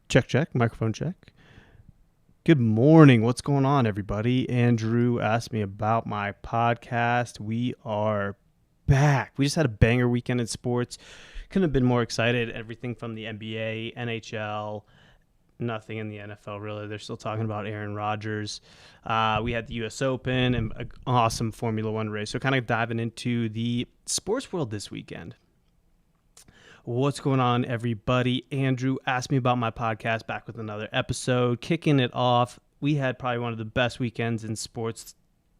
Check, check, microphone check. Good morning. What's going on, everybody? Andrew asked me about my podcast. We are back. We just had a banger weekend in sports. Couldn't have been more excited. Everything from the NBA, NHL, nothing in the NFL, really. They're still talking about Aaron Rodgers. We had the U.S. Open and an awesome Formula One race. So kind of diving into the sports world this weekend. What's going on, everybody? Andrew asked me about my podcast, back with another episode, kicking it off. We had probably one of the best weekends in sports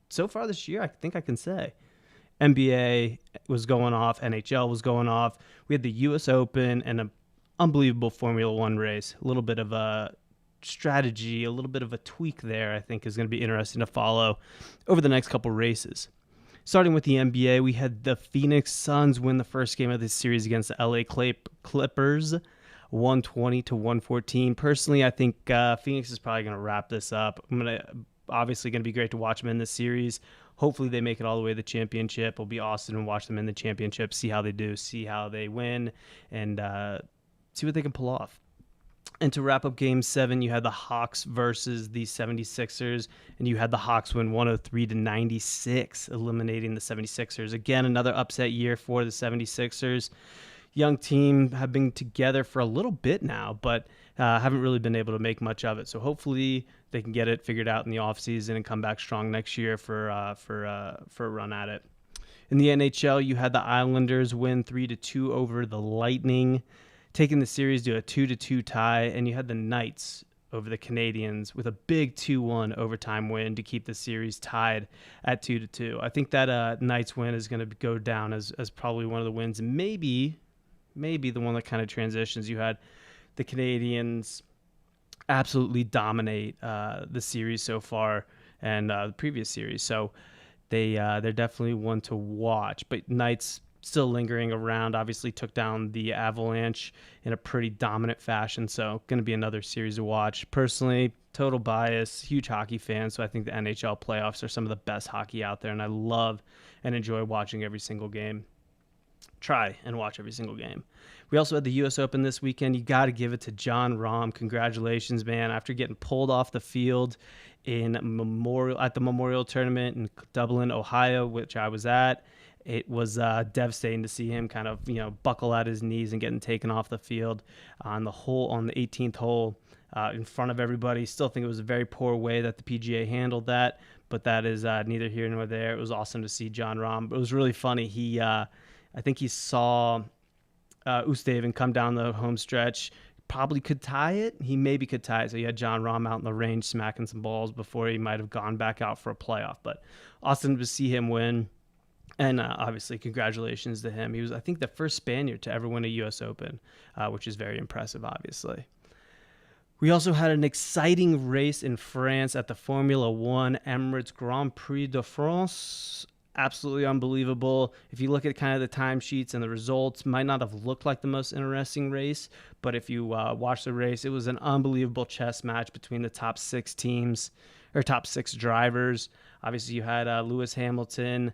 so far this year, I think I can say. NBA was going off, NHL was going off. We had the U.S. Open and an unbelievable Formula One race. A little bit of a strategy, a little bit of a tweak there, I think is going to be interesting to follow over the next couple races. Starting with the NBA, we had the Phoenix Suns win the first game of this series against the LA Clippers, 120-114. Personally, I think Phoenix is probably going to wrap this up. Obviously going to be great to watch them in this series. Hopefully they make it all the way to the championship. It'll be awesome to watch them in the championship, see how they do, see how they win, and see what they can pull off. And to wrap up Game 7, you had the Hawks versus the 76ers, and you had the Hawks win 103-96, eliminating the 76ers. Again, another upset year for the 76ers. Young team, have been together for a little bit now, but haven't really been able to make much of it. So hopefully they can get it figured out in the offseason and come back strong next year for a run at it. In the NHL, you had the Islanders win 3-2 over the Lightning, taking the series to a 2-2 tie, and you had the Knights over the Canadiens with a big 2-1 overtime win to keep the series tied at 2-2. I think that Knights win is going to go down as probably one of the wins, and maybe the one that kind of transitions. You had the Canadiens absolutely dominate the series so far and the previous series, so they're definitely one to watch. But Knights still lingering around, obviously took down the Avalanche in a pretty dominant fashion, so going to be another series to watch. Personally, total bias, huge hockey fan, so I think the NHL playoffs are some of the best hockey out there, and I love and enjoy watching every single game. Try and watch every single game. We also had the U.S. Open this weekend. You got to give it to Jon Rahm. Congratulations, man. After getting pulled off the field at the Memorial Tournament in Dublin, Ohio, which I was at, it was devastating to see him kind of, buckle at his knees and getting taken off the field on the 18th hole in front of everybody. Still think it was a very poor way that the PGA handled that, but that is neither here nor there. It was awesome to see Jon Rahm. It was really funny. I think he saw Oosthuizen come down the home stretch. Probably could tie it. He maybe could tie it. So you had Jon Rahm out in the range smacking some balls before he might have gone back out for a playoff. But awesome to see him win. And obviously, congratulations to him. He was, I think, the first Spaniard to ever win a U.S. Open, which is very impressive, obviously. We also had an exciting race in France at the Formula One Emirates Grand Prix de France. Absolutely unbelievable. If you look at kind of the timesheets and the results, might not have looked like the most interesting race, but if you watch the race, it was an unbelievable chess match between the top six teams, or top six drivers. Obviously, you had Lewis Hamilton,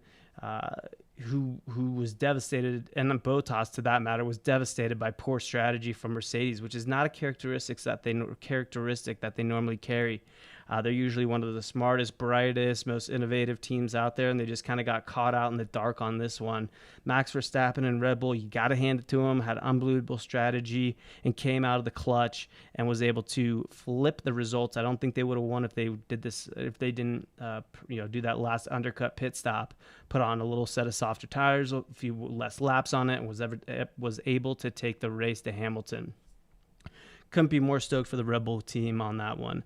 who was devastated, and Bottas, to that matter, was devastated by poor strategy from Mercedes, which is not a characteristic that they normally carry. They're usually one of the smartest, brightest, most innovative teams out there, and they just kind of got caught out in the dark on this one. Max Verstappen and Red Bull, you got to hand it to them, had unbelievable strategy and came out of the clutch and was able to flip the results. I don't think they would have won if they didn't do that last undercut pit stop, put on a little set of softer tires, a few less laps on it, and was able to take the race to Hamilton. Couldn't be more stoked for the Red Bull team on that one.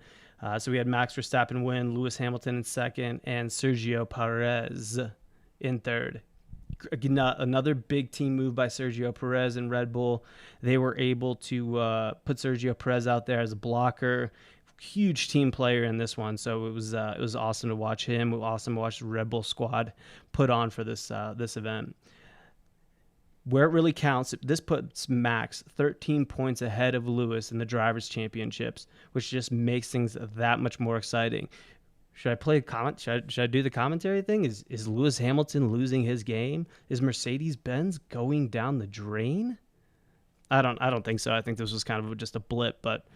So we had Max Verstappen win, Lewis Hamilton in second, and Sergio Perez in third. Another big team move by Sergio Perez and Red Bull. They were able to put Sergio Perez out there as a blocker. Huge team player in this one, so it was awesome to watch him. Awesome to watch the Red Bull squad put on for this event. Where it really counts, this puts Max 13 points ahead of Lewis in the Drivers' Championships, which just makes things that much more exciting. Should I play a comment? Should I do the commentary thing? Is Lewis Hamilton losing his game? Is Mercedes-Benz going down the drain? I don't think so. I think this was kind of just a blip, but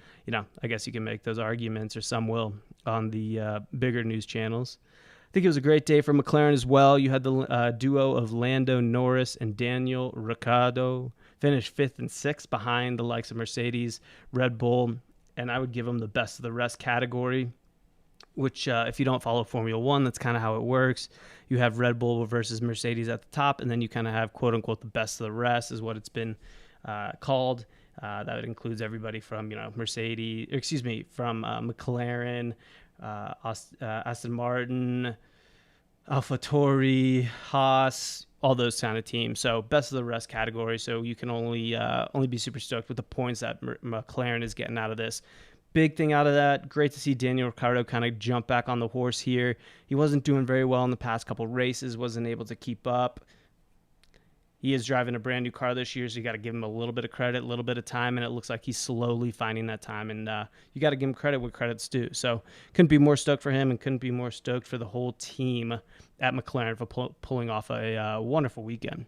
I guess you can make those arguments, or some will, on the bigger news channels. I think it was a great day for McLaren as well. You had the duo of Lando Norris and Daniel Ricciardo finish 5th and 6th behind the likes of Mercedes, Red Bull, and I would give them the best of the rest category, which if you don't follow Formula One, that's kind of how it works. You have Red Bull versus Mercedes at the top, and then you kind of have, quote unquote, the best of the rest is what it's been called. That includes everybody from from McLaren, Aston Martin, AlphaTauri, Haas, all those kind of teams. So best of the rest category. So you can only be super stoked with the points that McLaren is getting out of this. Big thing out of that, great to see Daniel Ricciardo kind of jump back on the horse here. He wasn't doing very well in the past couple races, wasn't able to keep up. He is driving a brand new car this year, so you got to give him a little bit of credit, a little bit of time, and it looks like he's slowly finding that time. And you got to give him credit where credit's due. So couldn't be more stoked for him, and couldn't be more stoked for the whole team at McLaren for pulling off a wonderful weekend.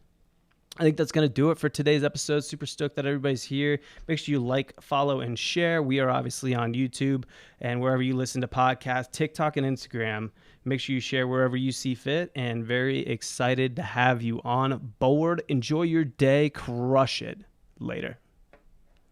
I think that's going to do it for today's episode. Super stoked that everybody's here. Make sure you like, follow, and share. We are obviously on YouTube and wherever you listen to podcasts, TikTok, and Instagram. Make sure you share wherever you see fit, and very excited to have you on board. Enjoy your day. Crush it. Later.